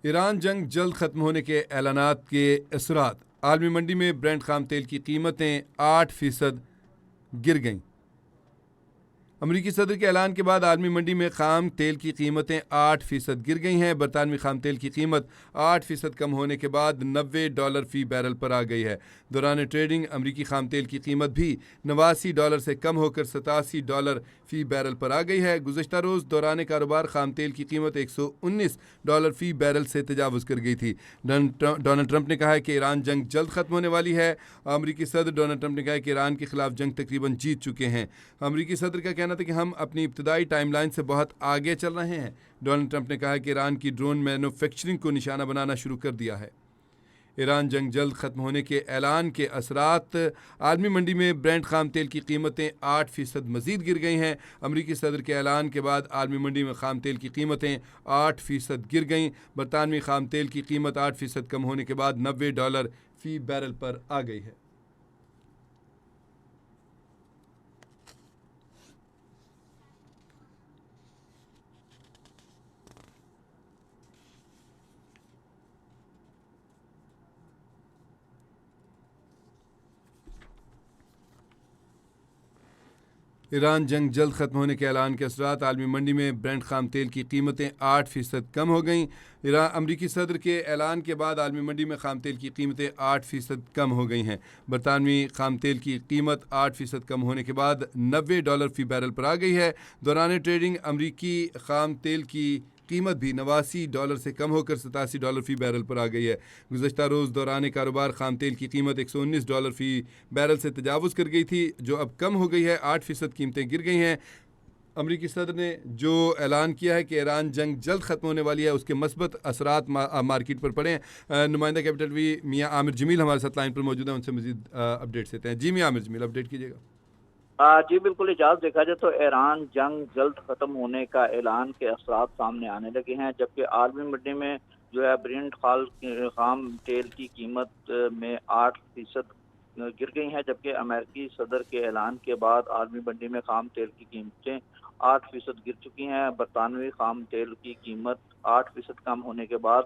ایران جنگ جلد ختم ہونے کے اعلانات کے اثرات، عالمی منڈی میں برینٹ خام تیل کی قیمتیں 8% گر گئیں۔ امریکی صدر کے اعلان کے بعد عالمی منڈی میں خام تیل کی قیمتیں 8% گر گئی ہیں۔ برطانوی خام تیل کی قیمت 8% کم ہونے کے بعد $90 فی بیرل پر آ گئی ہے۔ دوران ٹریڈنگ امریکی خام تیل کی قیمت بھی $89 سے کم ہو کر $87 فی بیرل پر آ گئی ہے۔ گزشتہ روز دوران کاروبار خام تیل کی قیمت $119 فی بیرل سے تجاوز کر گئی تھی۔ ڈونلڈ ٹرمپ نے کہا ہے کہ ایران جنگ جلد ختم ہونے والی ہے۔ امریکی صدر ڈونلڈ ٹرمپ نے کہا ہے کہ ایران کے خلاف جنگ تقریباً جیت چکے ہیں۔ امریکی صدر کا کہنا تھا کہ ہم اپنی ابتدائی ٹائم لائن سے بہت آگے چل رہے ہیں۔ ڈونلڈ ٹرمپ نے کہا کہ ایران کی ڈرون مینوفیکچرنگ کو نشانہ بنانا شروع کر دیا ہے۔ ایران جنگ جلد ختم ہونے کے اعلان کے اثرات، عالمی منڈی میں برینٹ خام تیل کی قیمتیں 8% مزید گر گئی ہیں۔ امریکی صدر کے اعلان کے بعد عالمی منڈی میں خام تیل کی قیمتیں 8% گر گئیں۔ برطانوی خام تیل کی قیمت 8% کم ہونے کے بعد $90 فی بیرل پر آ گئی ہے۔ ایران جنگ جلد ختم ہونے کے اعلان کے اثرات، عالمی منڈی میں برینٹ خام تیل کی قیمتیں 8% کم ہو گئیں۔ امریکی صدر کے اعلان کے بعد عالمی منڈی میں خام تیل کی قیمتیں 8% کم ہو گئی ہیں۔ برطانوی خام تیل کی قیمت 8% کم ہونے کے بعد $90 فی بیرل پر آ گئی ہے۔ دوران ٹریڈنگ امریکی خام تیل کی قیمت بھی $89 سے کم ہو کر $87 فی بیرل پر آ گئی ہے۔ گزشتہ روز دوران کاروبار خام تیل کی قیمت $119 فی بیرل سے تجاوز کر گئی تھی، جو اب کم ہو گئی ہے۔ 8% قیمتیں گر گئی ہیں۔ امریکی صدر نے جو اعلان کیا ہے کہ ایران جنگ جلد ختم ہونے والی ہے، اس کے مثبت اثرات مارکیٹ پر پڑے ہیں۔ نمائندہ کیپٹل وی میاں عامر جمیل ہمارے ساتھ لائن پر موجود ہیں، ان سے مزید اپڈیٹس لیتے ہیں۔ جی میاں عامر جمیل، اپڈیٹ کیجیے گا۔ جی بالکل اجاز، دیکھا جائے تو ایران جنگ جلد ختم ہونے کا اعلان کے اثرات سامنے آنے لگے ہیں، جبکہ عالمی منڈی میں جو ہے برینٹ خام تیل کی قیمت میں 8% گر گئی ہیں، جبکہ امریکی صدر کے اعلان کے بعد عالمی منڈی میں خام تیل کی قیمتیں 8% گر چکی ہیں۔ برطانوی خام تیل کی قیمت 8% کم ہونے کے بعد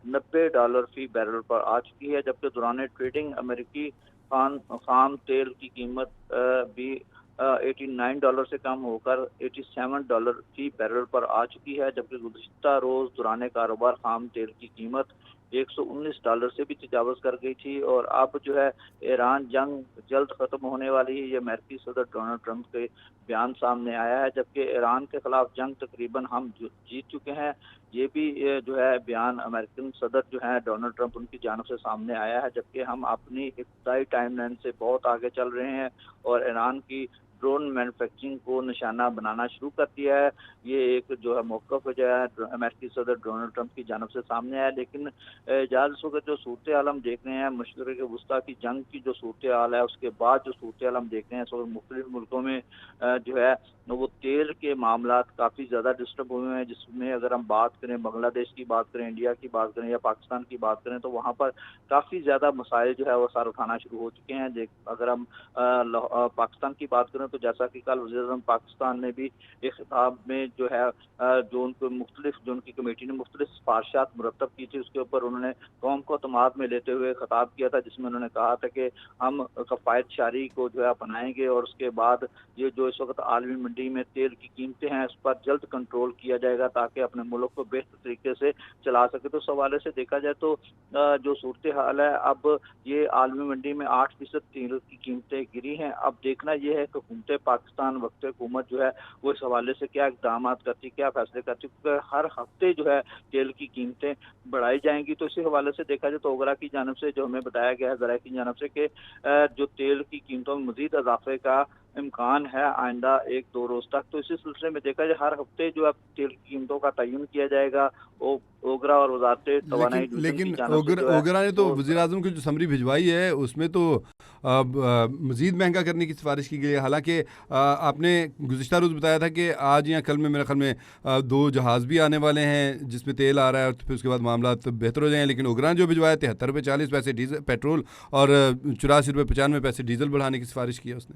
$90 فی بیرل پر آ چکی ہے، جبکہ دوران ٹریڈنگ امریکی خام تیل کی قیمت بھی $89 سے کم ہو کر $87 فی بیرل پر آ چکی ہے، جبکہ گزشتہ روز دوران کاروبار خام تیل کی قیمت $119 سے بھی تجاوز کر گئی تھی۔ اور اب جو ہے ایران جنگ جلد ختم ہونے والی ہے، یہ امریکی صدر ڈونلڈ ٹرمپ کے بیان سامنے آیا ہے، جبکہ ایران کے خلاف جنگ تقریباً ہم جیت چکے ہیں، یہ بھی جو ہے بیان امریکن صدر جو ہے ڈونلڈ ٹرمپ ان کی جانب سے سامنے آیا ہے، جبکہ ہم اپنی ابتدائی ٹائم لائن سے بہت آگے چل رہے ہیں اور ایران کی ڈرون مینوفیکچرنگ کو نشانہ بنانا شروع کر دیا ہے۔ یہ ایک جو ہے موقف جو ہے امریکی صدر ڈونلڈ ٹرمپ کی جانب سے سامنے آیا، لیکن اس وقت جو صورتحال ہم دیکھ رہے ہیں، مشرق وسطیٰ کی جنگ کی جو صورتحال ہے، اس کے بعد جو صورتحال ہم دیکھ رہے ہیں، اس وقت مختلف ملکوں میں جو ہے وہ تیل کے معاملات کافی زیادہ ڈسٹرب ہوئے ہیں، جس میں اگر ہم بات کریں بنگلہ دیش کی بات کریں، انڈیا کی بات کریں یا پاکستان کی بات کریں، تو وہاں پر کافی زیادہ مسائل جو ہے وہ سر اٹھانا شروع ہو چکے ہیں۔ اگر ہم پاکستان کی بات کریں تو جیسا کہ کل وزیر اعظم پاکستان نے بھی ایک خطاب میں جو ہے جو ان کی کمیٹی نے مختلف سفارشات مرتب کی تھی، اس کے اوپر انہوں نے قوم کو اعتماد میں لیتے ہوئے خطاب کیا تھا، جس میں انہوں نے کہا تھا کہ ہم کفایت شاری کو جو ہے اپنائیں گے اور اس کے بعد یہ جو اس وقت عالمی منڈی میں تیل کی قیمتیں ہیں اس پر جلد کنٹرول کیا جائے گا تاکہ اپنے ملک کو بہتر طریقے سے چلا سکے۔ تو اس حوالے سے دیکھا جائے تو جو صورتحال ہے، اب یہ عالمی منڈی میں 8% تیل کی قیمتیں گری ہیں۔ اب دیکھنا یہ ہے کہ حکومت پاکستان وقت حکومت جو ہے وہ اس حوالے سے کیا اقدامات کرتی، کیا فیصلے کرتی، کیونکہ ہر ہفتے جو ہے تیل کی قیمتیں بڑھائی جائیں گی۔ تو اسی حوالے سے دیکھا جائے تو اوگرا کی جانب سے جو ہمیں بتایا گیا ہے، ذرائع کی جانب سے، کہ جو تیل کی قیمتوں میں مزید اضافے کا امکان ہے آئندہ 1-2 روز تک۔ تو اسی سلسلے میں دیکھا جائے ہر ہفتے جو اب تیل کی قیمتوں کا تعین کیا جائے گا، اوگرا اور وزارت توانائی لیکن اوگرا نے تو وزیر اعظم کو جو سمری بھجوائی ہے اس میں تو مزید مہنگا کرنے کی سفارش کی گئی ہے۔ حالانکہ آپ نے گزشتہ روز بتایا تھا کہ آج یا کل میں میرے خیال میں 2 جہاز بھی آنے والے ہیں جس میں تیل آ رہا ہے اور پھر اس کے بعد معاملات بہتر ہو جائیں، لیکن اوگرا نے جو بھجوایا ₹73.40 ڈیزل پیٹرول اور ₹84.95 ڈیزل بڑھانے کی سفارش کی ہے اس نے۔